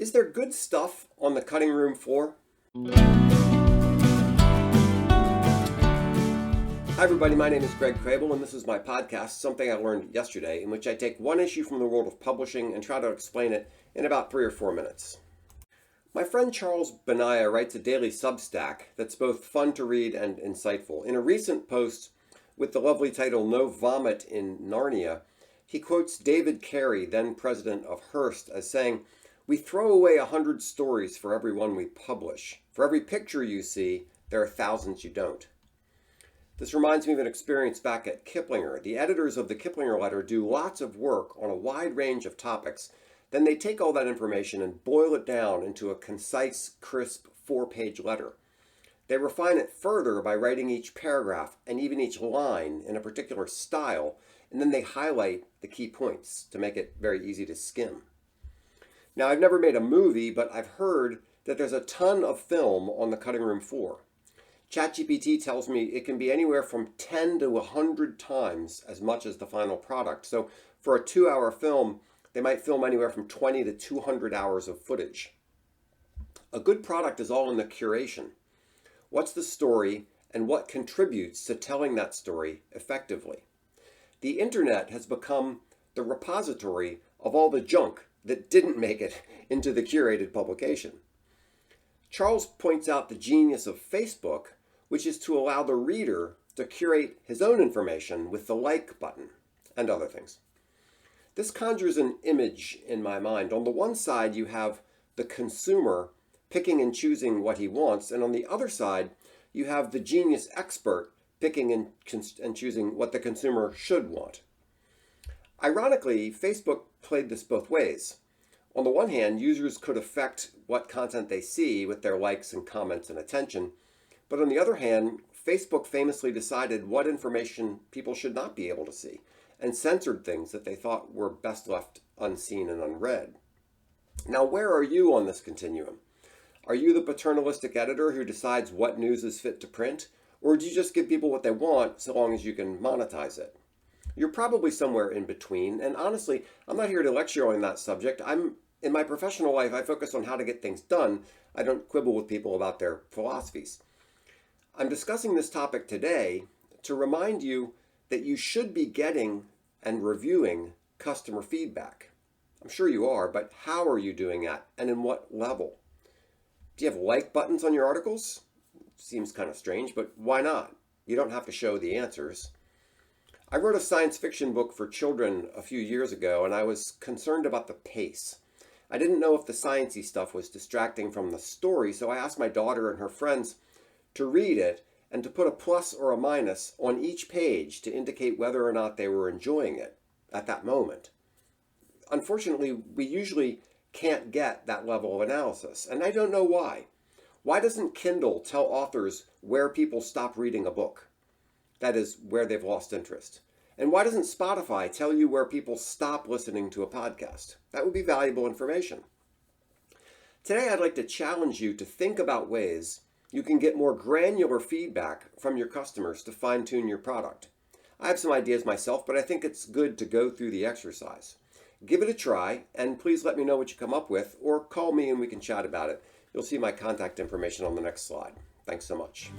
Is there good stuff on the cutting room floor? Hi everybody, my name is Greg Crable and this is my podcast, Something I Learned Yesterday, in which I take one issue from the world of publishing and try to explain it in about 3 or 4 minutes. My friend Charles Benaiah writes a daily substack that's both fun to read and insightful. In a recent post with the lovely title, No Vomit in Narnia, he quotes David Carey, then president of Hearst, as saying, "We throw away 100 stories for every one we publish. For every picture you see, there are thousands you don't." This reminds me of an experience back at Kiplinger. The editors of the Kiplinger Letter do lots of work on a wide range of topics. Then they take all that information and boil it down into a concise, crisp 4-page letter. They refine it further by writing each paragraph and even each line in a particular style, and then they highlight the key points to make it very easy to skim. Now, I've never made a movie, but I've heard that there's a ton of film on the cutting room floor. ChatGPT tells me it can be anywhere from 10 to 100 times as much as the final product. So for a 2-hour film, they might film anywhere from 20 to 200 hours of footage. A good product is all in the curation. What's the story and what contributes to telling that story effectively? The internet has become the repository of all the junk that didn't make it into the curated publication. Charles points out the genius of Facebook, which is to allow the reader to curate his own information with the like button and other things. This conjures an image in my mind. On the one side, you have the consumer picking and choosing what he wants, and on the other side, you have the genius expert picking and choosing what the consumer should want. Ironically, Facebook played this both ways. On the one hand, users could affect what content they see with their likes and comments and attention. But on the other hand, Facebook famously decided what information people should not be able to see and censored things that they thought were best left unseen and unread. Now, where are you on this continuum? Are you the paternalistic editor who decides what news is fit to print? Or do you just give people what they want so long as you can monetize it? You're probably somewhere in between, and honestly, I'm not here to lecture on that subject. In my professional life, I focus on how to get things done. I don't quibble with people about their philosophies. I'm discussing this topic today to remind you that you should be getting and reviewing customer feedback. I'm sure you are, but how are you doing that and in what level? Do you have like buttons on your articles? Seems kind of strange, but why not? You don't have to show the answers. I wrote a science fiction book for children a few years ago, and I was concerned about the pace. I didn't know if the sciencey stuff was distracting from the story, so I asked my daughter and her friends to read it and to put a plus or a minus on each page to indicate whether or not they were enjoying it at that moment. Unfortunately, we usually can't get that level of analysis, and I don't know why. Why doesn't Kindle tell authors where people stop reading a book? That is, where they've lost interest. And why doesn't Spotify tell you where people stop listening to a podcast? That would be valuable information. Today, I'd like to challenge you to think about ways you can get more granular feedback from your customers to fine-tune your product. I have some ideas myself, but I think it's good to go through the exercise. Give it a try, and please let me know what you come up with, or call me and we can chat about it. You'll see my contact information on the next slide. Thanks so much.